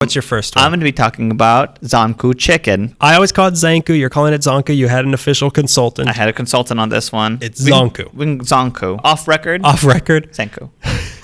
What's your first one? I'm going to be talking about Zankou Chicken. I always call it Zankou. You're calling it Zankou. You had an official consultant. I had a consultant on this one. It's Zankou. Zankou. Off record? Off record? Zankou.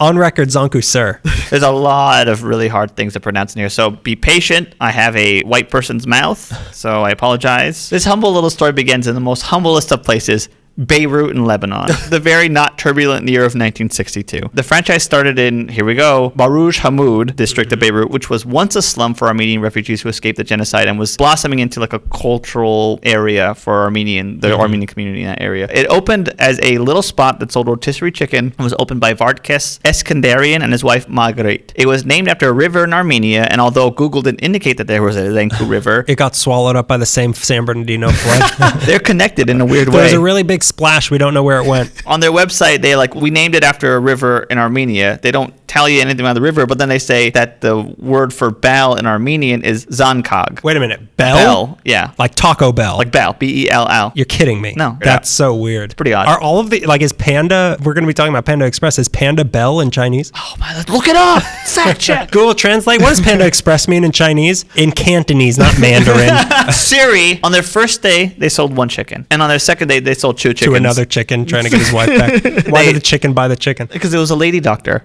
On record, Zankou, sir. There's a lot of really hard things to pronounce in here, so be patient. I have a white person's mouth, so I apologize. This humble little story begins in the most humblest of places, Beirut in Lebanon, the very not turbulent year of 1962. The franchise started in, here we go, Barouj Hamoud district of Beirut, which was once a slum for Armenian refugees who escaped the genocide and was blossoming into like a cultural area for Armenian community in that area. It opened as a little spot that sold rotisserie chicken and was opened by Vardkes Eskandarian and his wife Margaret. It was named after a river in Armenia, and although Google didn't indicate that there was a Zankou river, it got swallowed up by the same San Bernardino flood. They're connected in a weird way. There was a really big splash. We don't know where it went. On their website, we named it after a river in Armenia. They don't tell you anything about the river, but then they say that the word for bell in Armenian is Zankag. Wait a minute. Bell? Bell, yeah. Like Taco Bell. Like Bell, Bell. You're kidding me. No. That's so weird. It's pretty odd. Are all of the, is Panda, we're going to be talking about Panda Express, is Panda Bell in Chinese? Oh my, let's look it up. Fact check. Google Translate. What does Panda Express mean in Chinese? In Cantonese, not Mandarin. Siri, on their first day, they sold one chicken. And on their second day, they sold two chickens. To another chicken, trying to get his wife back. Why did the chicken buy the chicken? Because it was a lady doctor.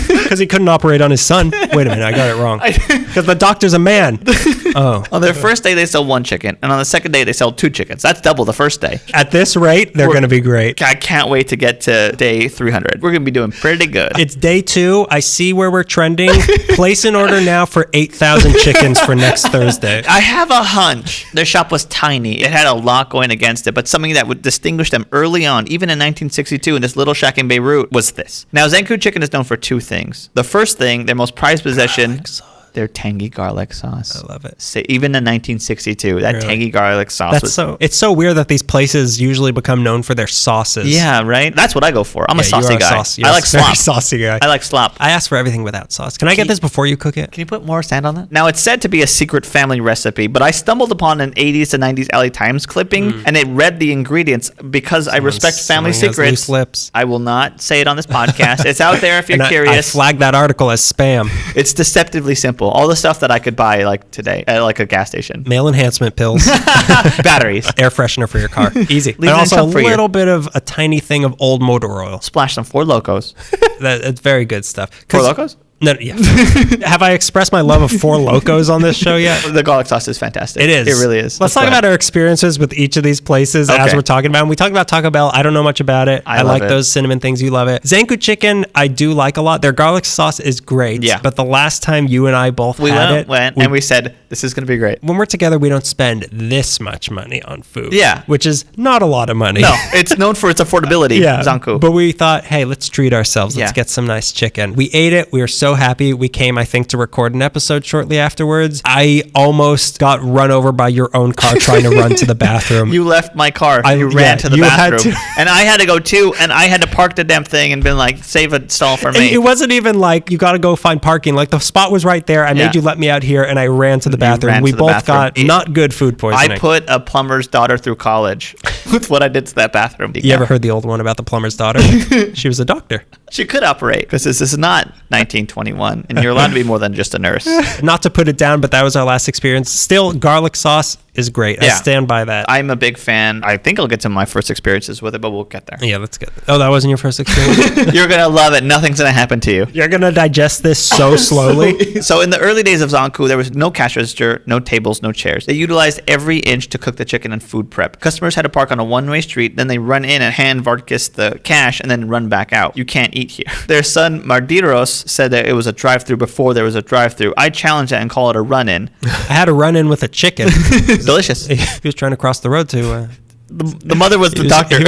Because he couldn't operate on his son. Wait a minute, I got it wrong. Because the doctor's a man. Oh. On their first day, they sell one chicken. And on the second day, they sell two chickens. That's double the first day. At this rate, they're going to be great. I can't wait to get to day 300. We're going to be doing pretty good. It's day 2. I see where we're trending. Place an order now for 8,000 chickens for next Thursday. I have a hunch. Their shop was tiny. It had a lot going against it, but something that would distinguish them early on, even in 1962, in this little shack in Beirut, was this. Now, Zankou Chicken is known for two things. The first thing, their most prized possession, their tangy garlic sauce. I love it. So even in 1962, that really? Tangy garlic sauce it's so weird that these places usually become known for their sauces. Yeah, right? That's what I go for. I'm a saucy guy. Yes, I like slop. Saucy guy. I like slop. I ask for everything without sauce. Can I get this before you cook it? Can you put more sand on that? Now, it's said to be a secret family recipe, but I stumbled upon an 80s to 90s LA Times clipping, and it read the ingredients because I respect family secrets. Lips. I will not say it on this podcast. It's out there if you're curious. I flagged that article as spam. It's deceptively simple. All the stuff that I could buy like today at like a gas station. Male enhancement pills. Batteries. Air freshener for your car. Easy. And also a little bit of a tiny thing of old motor oil. Splash some Four Locos. It's very good stuff. Four Locos? No, yeah. Have I expressed my love of Four Locos on this show yet? The garlic sauce is fantastic. It is. It really is. Let's talk about our experiences with each of these places as we're talking about them. We talked about Taco Bell. I don't know much about it. I like those cinnamon things. You love it. Zankou Chicken, I do like a lot. Their garlic sauce is great. Yeah. But the last time you and I both had it, and we said, this is going to be great. When we're together, we don't spend this much money on food. Yeah. Which is not a lot of money. No, it's known for its affordability, Zankou. But we thought, hey, let's treat ourselves. Let's get some nice chicken. We ate it. We were so happy. We came, I think, to record an episode shortly afterwards. I almost got run over by your own car trying to run to the bathroom. You left my car. You ran to the bathroom. And I had to go too, and I had to park the damn thing and been like, save a stall for me. It wasn't even like, you got to go find parking. Like, the spot was right there. I made you let me out here, and I ran to the bathroom. We both got not good food poisoning. I put a plumber's daughter through college with what I did to that bathroom. You ever heard the old one about the plumber's daughter? She was a doctor. She could operate, because this is not 1921, and you're allowed to be more than just a nurse. Not to put it down, but that was our last experience. Still, garlic sauce is great. I stand by that. I'm a big fan. I think I'll get to my first experiences with it, but we'll get there. Yeah, let's get there. Oh, that wasn't your first experience? You're going to love it. Nothing's going to happen to you. You're going to digest this so slowly. So in the early days of Zankou, there was no cash register, no tables, no chairs. They utilized every inch to cook the chicken and food prep. Customers had to park on a one-way street, then they run in and hand Vardkis the cash and then run back out. You can't eat here. Their son, Mardiros, said that it was a drive-thru before there was a drive-thru. I challenge that and call it a run-in. I had a run-in with a chicken. Delicious. He was trying to cross the road to... The mother was the doctor.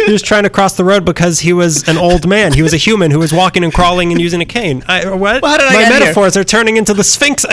He was trying to cross the road because he was an old man. He was a human who was walking and crawling and using a cane. What? Well, how did I my get metaphors are turning into the Sphinx.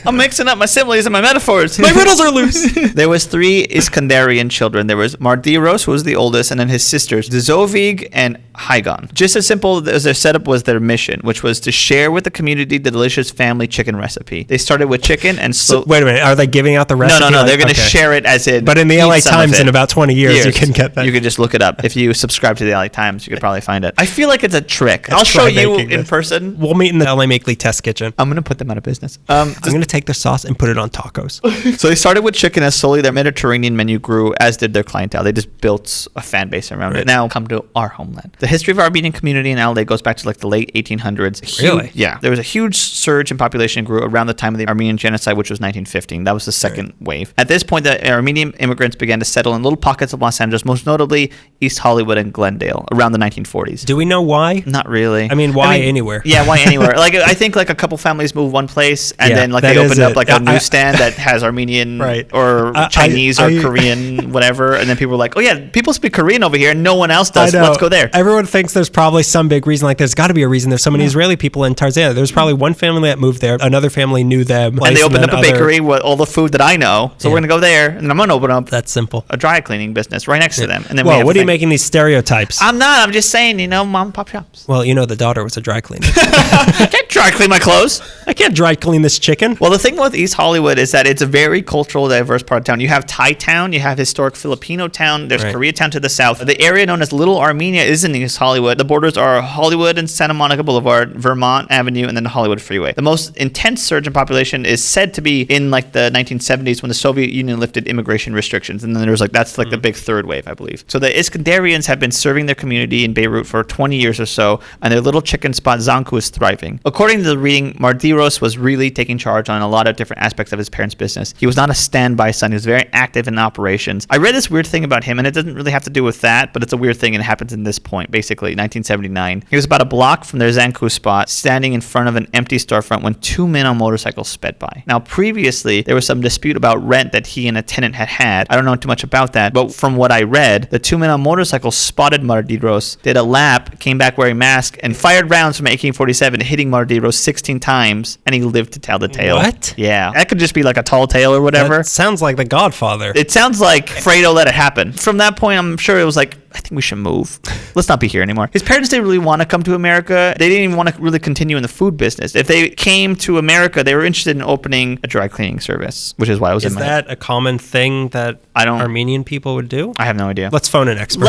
I'm mixing up my similes and my metaphors. My riddles are loose. There was 3 Iskandarian children. There was Mardiros, who was the oldest, and then his sisters, Dzovig and Hygon. Just as simple as their setup was their mission, which was to share with the community the delicious family chicken recipe. They started with chicken and wait a minute. Are they giving out the recipe? No. They're going to share it as in. But in the LA Times in about about 20 years, you can get that. You could just look it up. If you subscribe to the LA Times, you could probably find it. I feel like it's a trick. I'll show you in person. We'll meet in the LA Makeley test kitchen. I'm going to put them out of business. I'm going to take their sauce and put it on tacos. So they started with chicken as slowly their Mediterranean menu grew, as did their clientele. They just built a fan base around it. Now come to our homeland. The history of our Armenian community in LA goes back to like the late 1800s. Really? Yeah. There was a huge surge in population grew around the time of the Armenian genocide, which was 1915. That was the second wave. At this point, the Armenian immigrants began to settle in little pockets of Los Angeles, most notably East Hollywood and Glendale, around the 1940s. Do we know why? Not really. I mean, why anywhere? Yeah, why anywhere? Like, I think like a couple families moved one place, and then like they opened up like a newsstand that has Armenian or Chinese or Korean, whatever, and then people were like, oh yeah, people speak Korean over here, and no one else does. Let's go there. Everyone thinks there's probably some big reason. Like, there's got to be a reason. There's so many Israeli people in Tarzana. There's probably one family that moved there. Another family knew them. And they opened up a bakery with all the food that I know. So we're going to go there, and I'm going to open up a dry cleaning business right next to them. And then what are you making these stereotypes? I'm not. I'm just saying, mom and pop shops. Well, the daughter was a dry cleaner. I can't dry clean my clothes. I can't dry clean this chicken. Well, the thing with East Hollywood is that it's a very cultural, diverse part of town. You have Thai town, you have historic Filipino town, there's Koreatown to the south. The area known as Little Armenia is in East Hollywood. The borders are Hollywood and Santa Monica Boulevard, Vermont Avenue, and then the Hollywood Freeway. The most intense surge in population is said to be in like the 1970s when the Soviet Union lifted immigration restrictions. And then there was that's the big third wave, I believe. So the Iskandarians have been serving their community in Beirut for 20 years or so, and their little chicken spot Zankou is thriving. According to the reading, Mardiros was really taking charge on a lot of different aspects of his parents' business. He was not a standby son. He was very active in operations. I read this weird thing about him, and it doesn't really have to do with that, but it's a weird thing, and it happens in this point, basically, 1979. He was about a block from their Zankou spot, standing in front of an empty storefront when two men on motorcycles sped by. Now, previously, there was some dispute about rent that he and a tenant had. I don't know too much about that, but from what I read, the two men on motorcycles spotted Mardiros, did a lap, came back wearing masks, and fired rounds from an AK-47, hitting Mardiros 16 times, and he lived to tell the tale. What? Yeah. That could just be like a tall tale or whatever. That sounds like The Godfather. It sounds like Fredo let it happen. From that point, I'm sure it was like, I think we should move. Let's not be here anymore. His parents didn't really want to come to America. They didn't even want to really continue in the food business. If they came to America, they were interested in opening a dry cleaning service, which is why I was in my head. Is that a common thing that Armenian people would do? I have no idea. Let's phone an expert.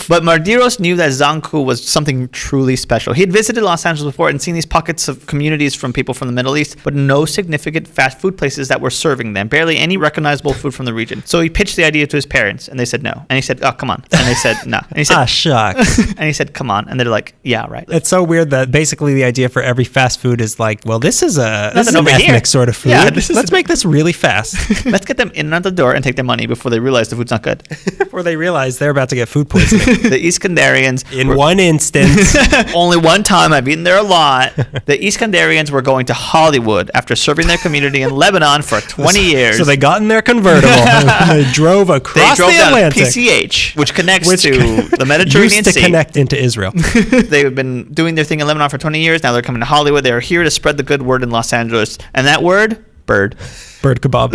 But Mardiros knew that Zankou was something truly special. He had visited Los Angeles before and seen these pockets of communities from people from the Middle East, but no significant fast food places that were serving them. Barely any recognizable food from the region. So he pitched the idea to his parents, and they said no. And he said, oh, come on. And they said, no. And he said, shucks. And he said, come on. And they're like, yeah, right. It's so weird that basically the idea for every fast food is like, well, this is an ethnic sort of food. Yeah, let's make this really fast. Let's get them in and out the door and take their money before they realize the food's not good. Before they realize they're about to get food poisoning. The Iskandarians. In one instance. Only one time. I've eaten there a lot. The Iskandarians were going to Hollywood after serving their community in Lebanon for 20 years. So they got in their convertible and they drove across the Atlantic. PCH, which connects to the Mediterranean Sea. Used to connect into Israel. They've been doing their thing in Lebanon for 20 years. Now they're coming to Hollywood. They're here to spread the good word in Los Angeles. And that word? Bird kebab.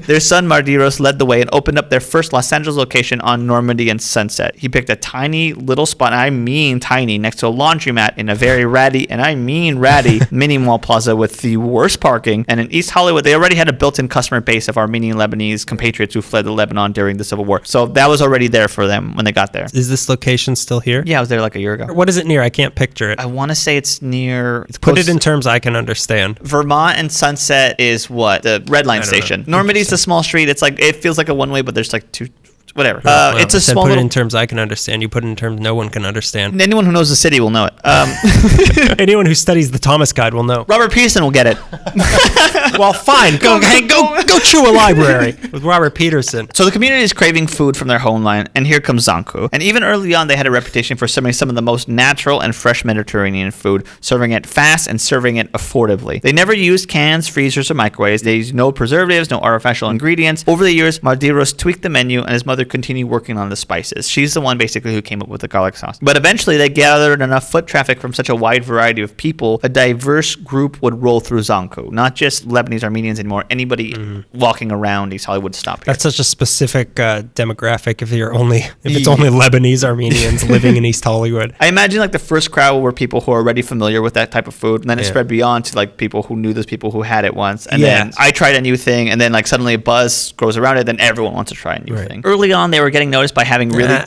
Their son Mardiros led the way and opened up their first Los Angeles location on Normandy and Sunset. He picked a tiny little spot, and I mean tiny, next to a laundromat in a very ratty, and I mean ratty, mini mall plaza with the worst parking. And in East Hollywood, they already had a built-in customer base of Armenian Lebanese compatriots who fled to Lebanon during the Civil War. So that was already there for them when they got there. Is this location still here? Yeah, I was there like a year ago. What is it near? I can't picture it. I want to say it's near... Put it in terms I can understand. Vermont and Sunset is what? The Red Line station. Normandy's a small street. It's like, it feels like a one-way, but there's like two, whatever. It's a small. Put it in terms I can understand. You put it in terms no one can understand. Anyone who knows the city will know it. Anyone who studies the Thomas Guide will know. Robert Peterson will get it. Well, fine. Go chew a library with Robert Peterson. So the community is craving food from their homeland, and here comes Zankou. And even early on, they had a reputation for serving some of the most natural and fresh Mediterranean food, serving it fast and serving it affordably. They never used cans, freezers, or microwaves. They used no preservatives, no artificial ingredients. Over the years, Mardiros tweaked the menu, and his mother continued working on the spices. She's the one basically who came up with the garlic sauce. But eventually, they gathered enough foot traffic from such a wide variety of people, a diverse group would roll through Zankou. Not just Lebanese Armenians anymore. Anybody walking around East Hollywood would stop here. That's such a specific demographic if it's only Lebanese Armenians living in East Hollywood. I imagine like the first crowd were people who are already familiar with that type of food, and then it spread beyond to like people who knew those people who had it once. And then I tried a new thing, and then like suddenly a buzz grows around it, then everyone wants to try a new thing. Early on, they were getting noticed by having really...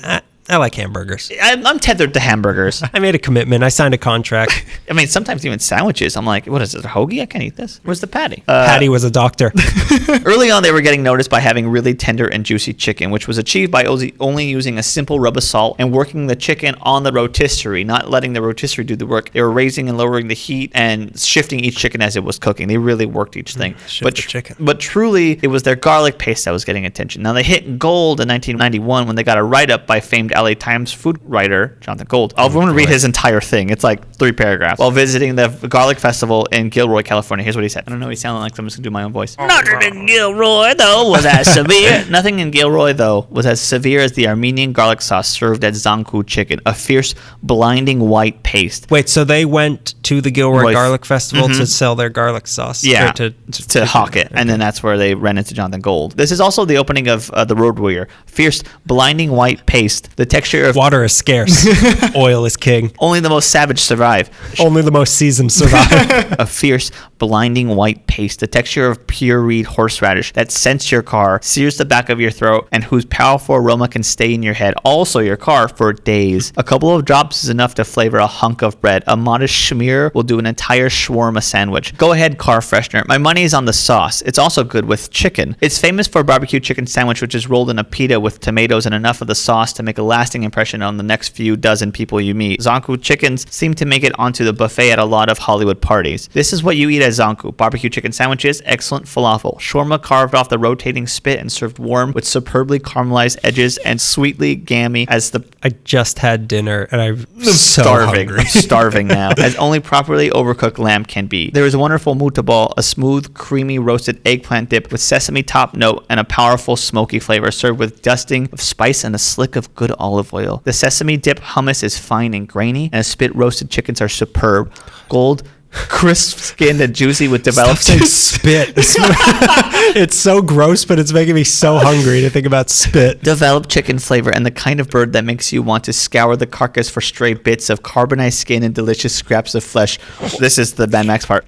I like hamburgers. I'm tethered to hamburgers. I made a commitment. I signed a contract. I mean, sometimes even sandwiches. I'm like, what is it, a hoagie? I can't eat this. Where's the patty? Patty was a doctor. Early on, they were getting noticed by having really tender and juicy chicken, which was achieved by only using a simple rub of salt and working the chicken on the rotisserie, not letting the rotisserie do the work. They were raising and lowering the heat and shifting each chicken as it was cooking. They really worked each thing. But truly, it was their garlic paste that was getting attention. Now, they hit gold in 1991 when they got a write-up by famed LA Times food writer Jonathan Gold. I'm going to read his entire thing. It's like 3 paragraphs. While visiting the Garlic Festival in Gilroy, California. Here's what he said. I don't know. He sounded like I'm just going to do my own voice. Nothing in Gilroy, though, was as severe. Nothing in Gilroy, though, was as severe as the Armenian garlic sauce served at Zankou Chicken, a fierce, blinding white paste. Wait, so they went to the Gilroy Garlic Festival to sell their garlic sauce? Yeah, to hawk it. Okay. And then that's where they ran into Jonathan Gold. This is also the opening of The Road Warrior. Fierce, blinding white paste. The texture of... Water is scarce. Oil is king. Only the most savage survive. Only the most seasoned survive. A fierce, blinding white paste. The texture of pureed horseradish that scents your car, sears the back of your throat, and whose powerful aroma can stay in your head, also your car, for days. A couple of drops is enough to flavor a hunk of bread. A modest schmear will do an entire shawarma sandwich. Go ahead, car freshener. My money is on the sauce. It's also good with chicken. It's famous for a barbecue chicken sandwich, which is rolled in a pita with tomatoes and enough of the sauce to make a lasting impression on the next few dozen people you meet. Zankou chickens seem to make it onto the buffet at a lot of Hollywood parties. This is what you eat at Zankou. Barbecue chicken sandwiches, excellent falafel. Shawarma carved off the rotating spit and served warm with superbly caramelized edges and sweetly gammy as the... I just had dinner and I'm starving. I'm starving now. As only properly overcooked lamb can be. There is a wonderful mutabal, a smooth, creamy roasted eggplant dip with sesame top note and a powerful smoky flavor served with dusting of spice and a slick of good olive oil. The sesame dip hummus is fine and grainy, and spit roasted chickens are superb. Gold, crisp skinned and juicy with developed spit. It's so gross, but it's making me so hungry to think about spit. Developed chicken flavor and the kind of bird that makes you want to scour the carcass for stray bits of carbonized skin and delicious scraps of flesh. This is the Mad Max part.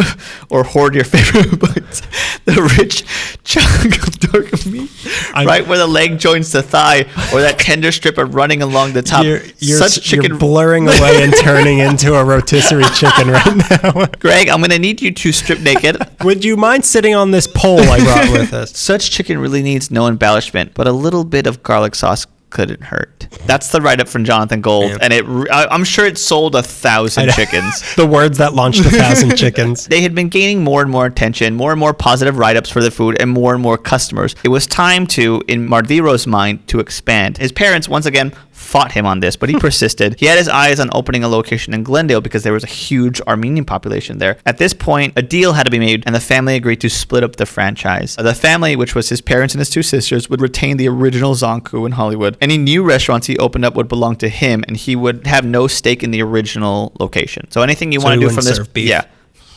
Or hoard your favorite bites. The rich chunk of dark meat, right where the leg joins the thigh, or that tender strip of running along the top. You're blurring away and turning into a rotisserie chicken right now. Greg, I'm going to need you to strip naked. Would you mind sitting on this pole I brought with us? Such chicken really needs no embellishment, but a little bit of garlic sauce couldn't hurt. That's the write-up from Jonathan Gold, and I'm sure it sold 1,000 chickens. The words that launched 1,000 chickens. They had been gaining more and more attention, more and more positive write-ups for the food, and more customers. It was time to, in Mardiro's mind, to expand. His parents, once again, fought him on this, but he persisted. He had his eyes on opening a location in Glendale because there was a huge Armenian population there. At this point, a deal had to be made, and the family agreed to split up the franchise. The family, which was his parents and his 2 sisters, would retain the original Zankou in Hollywood. Any new restaurants he opened up would belong to him, and he would have no stake in the original location. So anything you want to do from this... Beef. Yeah.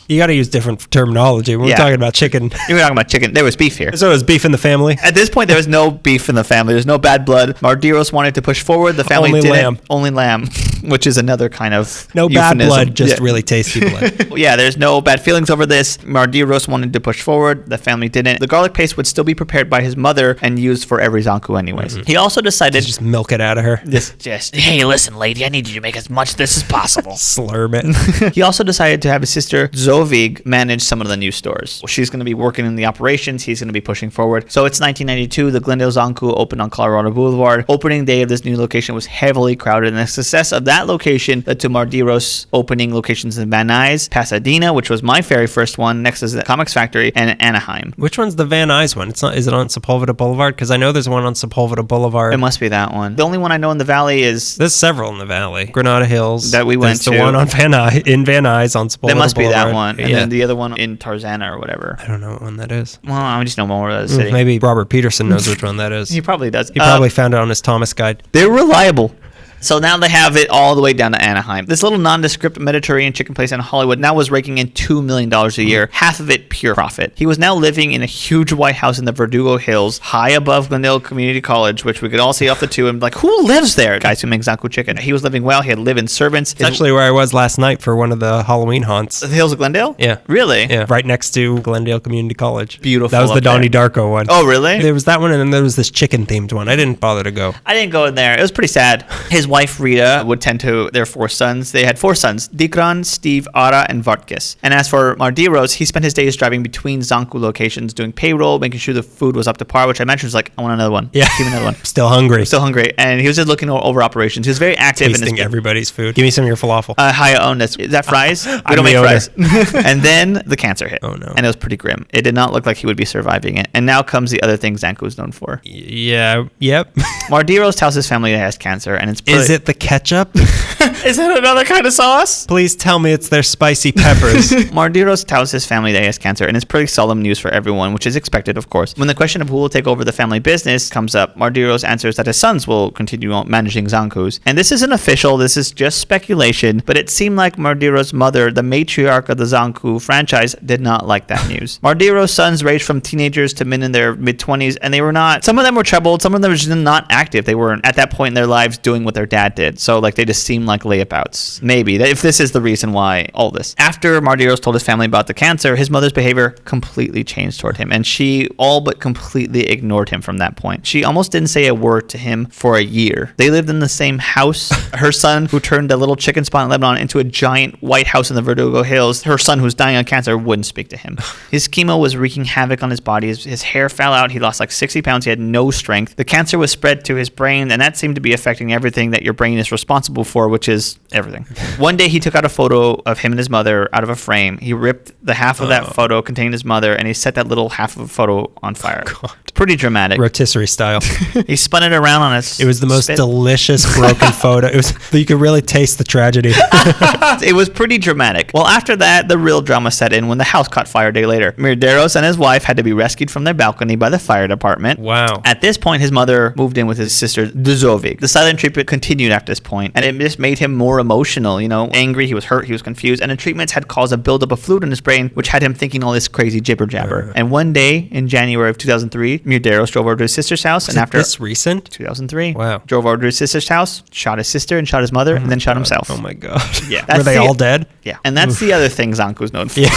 You got to use different terminology. We're talking about chicken. You're talking about chicken. There was beef here. So it was beef in the family? At this point, there was no beef in the family. There's no bad blood. Mardiros wanted to push forward. The family didn't. Lamb. Only lamb, which is another kind of no euphemism. Bad blood, just really tasty blood. Yeah, there's no bad feelings over this. Mardiros wanted to push forward. The family didn't. The garlic paste would still be prepared by his mother and used for every Zankou anyways. He also decided... Just milk it out of her. Just hey, listen, lady, I need you to make as much of this as possible. Slurp it. He also decided to have his sister, Zovig, manage some of the new stores. She's going to be working in the operations. He's going to be pushing forward. So it's 1992. The Glendale Zankou opened on Colorado Boulevard. Opening day of this new location was heavily crowded, and the success of that location led to Mardiros opening locations in Van Nuys, Pasadena, which was my very first one. Next is the Comics Factory, and Anaheim. Which one's the Van Nuys one? It's not. Is it on Sepulveda Boulevard? Because I know there's one on Sepulveda Boulevard. It must be that one. The only one I know in the valley is... There's several in the valley. Granada Hills. That we went to. The one on Van Nuys on Sepulveda Boulevard. That must be that one. And then the other one in Tarzana or whatever. I don't know what one that is. Well, I just know more of the city. Maybe Robert Peterson knows which one that is. He probably does. He probably found it on his Thomas guide. They're reliable. So now they have it all the way down to Anaheim. This little nondescript Mediterranean chicken place in Hollywood now was raking in $2 million a year, half of it pure profit. He was now living in a huge white house in the Verdugo Hills, high above Glendale Community College, which we could all see off the two, and like, who lives there? Guys who make Zankou Chicken. He was living well. He had live-in servants. It's actually where I was last night for one of the Halloween haunts. The Hills of Glendale? Yeah. Really? Yeah, right next to Glendale Community College. Beautiful. That was the Donnie Darko one. Oh, really? There was that one, and then there was this chicken-themed one. I didn't bother to go. I didn't go in there. It was pretty sad. His wife, Rita, would tend to their 4 sons. They had 4 sons, Dikran, Steve, Ara, and Vartkis. And as for Mardiros, he spent his days driving between Zankou locations, doing payroll, making sure the food was up to par, which I mentioned was like, I want another one. Yeah. Give me another one. Still hungry. Still hungry. And he was just looking over operations. He was very active. Tasting everybody's food. Give me some of your falafel. Haya owned this. Is that fries? We don't make fries. And then the cancer hit. Oh, no. And it was pretty grim. It did not look like he would be surviving it. And now comes the other thing Zankou is known for. Yeah. Yep. Mardiros tells his family he has cancer, and it's Is it the ketchup? Is it another kind of sauce? Please tell me it's their spicy peppers. Mardiros tells his family that he has cancer, and it's pretty solemn news for everyone, which is expected, of course. When the question of who will take over the family business comes up, Mardiros answers that his sons will continue managing Zankous. And this isn't official, this is just speculation, but it seemed like Mardiros' mother, the matriarch of the Zankou franchise, did not like that news. Mardiros' sons ranged from teenagers to men in their mid-20s, and they were not, some of them were troubled, some of them were just not active. They weren't at that point in their lives doing what their dad did. So like they just seemed like layabouts. Maybe, if this is the reason why all this. After Mardiros told his family about the cancer, his mother's behavior completely changed toward him, and she all but completely ignored him from that point. She almost didn't say a word to him for a year. They lived in the same house. Her son, who turned a little chicken spot in Lebanon into a giant white house in the Verdugo Hills, her son, who's dying of cancer, wouldn't speak to him. His chemo was wreaking havoc on his body. His hair fell out. He lost like 60 pounds. He had no strength. The cancer was spread to his brain, and that seemed to be affecting everything that your brain is responsible for, which is everything. One day, he took out a photo of him and his mother out of a frame. He ripped the half of that photo containing his mother, and he set that little half of a photo on fire. God. Pretty dramatic. Rotisserie style. He spun it around on his It was the most delicious broken photo. It was, you could really taste the tragedy. It was pretty dramatic. Well, after that, the real drama set in when the house caught fire a day later. Mardiros and his wife had to be rescued from their balcony by the fire department. Wow. At this point, his mother moved in with his sister, Dzovic. The silent treatment continued after this point, and it just made him more emotional, angry, he was hurt, he was confused, and the treatments had caused a buildup of fluid in his brain, which had him thinking all this crazy jibber-jabber. And one day, in January of 2003, Mardiros drove over to his sister's house, and after this recent 2003, wow, drove over to his sister's house, shot his sister and shot his mother, and then shot himself. Oh my god! Yeah, were they all dead? Yeah, and that's the other thing Zankou's known for. Yeah.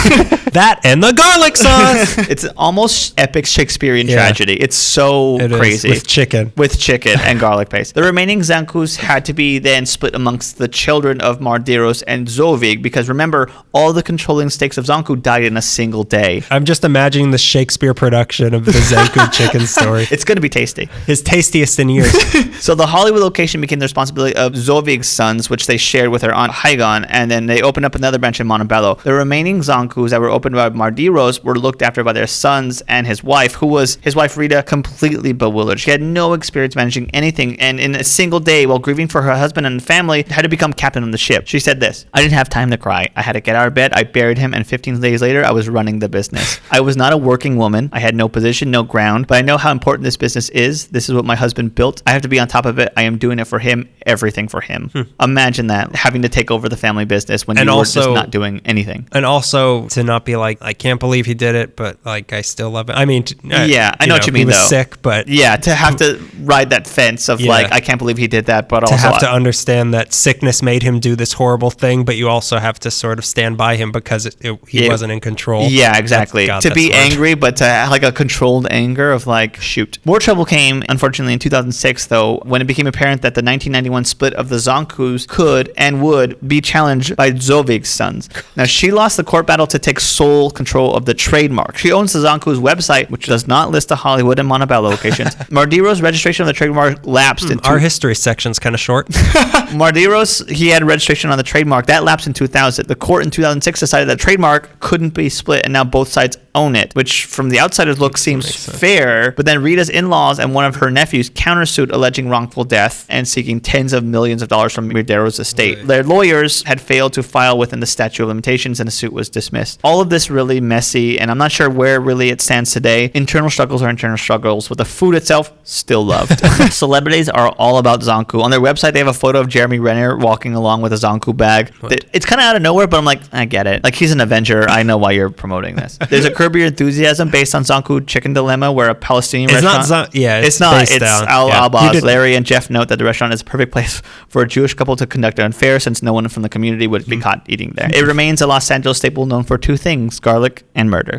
That and the garlic sauce. It's almost epic Shakespearean tragedy. It's so crazy. With chicken and garlic paste. The remaining Zankous had to be then split amongst the children of Mardiros and Dzovic, because remember, all the controlling stakes of Zankou died in a single day. I'm just imagining the Shakespeare production of the Zankou chicken story. It's going to be tasty. His tastiest in years. So the Hollywood location became the responsibility of Dzovic's sons, which they shared with their aunt Haigan, and then they opened up another branch in Montebello. The remaining Zankous that were opened by Mardiros were looked after by their sons and his wife, who was, his wife Rita, completely bewildered. She had no experience managing anything, and in a single day, while grieving for her husband and family, had to become captain on the ship. She said this: "I didn't have time to cry. I had to get out of bed. I buried him, and 15 days later, I was running the business. I was not a working woman. I had no position, no ground, but I know how important this business is. This is what my husband built. I have to be on top of it. I am doing it for him, everything for him." Imagine that, having to take over the family business when you were just not doing anything. And also to not be like, I can't believe he did it, but like, I still love it. I mean, I know what you mean, he was though. sick, but yeah, to have to ride that fence of like, I can't believe he did that, but also to have to understand that sickness made him do this horrible thing, but you also have to sort of stand by him because he wasn't in control. Yeah, exactly. To be angry, but to have like a controlled anger of like, shoot. More trouble came, unfortunately, in 2006, though, when it became apparent that the 1991 split of the Zankous could and would be challenged by Dzovic's sons. Now, she lost the court battle to take sole control of the trademark. She owns the Zankou's website, which does not list the Hollywood and Montebello locations. Mardiros' registration of the trademark lapsed in our history section's kind of short. Mardiros, he had registration on the trademark. That lapsed in 2000. The court in 2006 decided that trademark couldn't be split, and now both sides own it, which from the outsider's look seems fair. But then Rita's in-laws and one of her nephews countersued, alleging wrongful death and seeking tens of millions of dollars from Mardiros' estate. Right. Their lawyers had failed to file within the statute of limitations, and the suit was dismissed. All of this really messy, and I'm not sure where really it stands today. Internal struggles are internal struggles, but the food itself, still loved. Celebrities are all about Zankou. On their website, they have a photo of Jeremy Renner walking along with a Zankou bag. It's kind of out of nowhere, but I'm like, I get it. Like, he's an Avenger. I know why you're promoting this. There's a Curb Your Enthusiasm based on Zankou Chicken Dilemma, where a Palestinian restaurant... It's not. It's Al-Abbas. Larry and Jeff note that the restaurant is a perfect place for a Jewish couple to conduct an affair, since no one from the community would be caught eating there. It remains a Los Angeles staple known for two things, garlic and murder.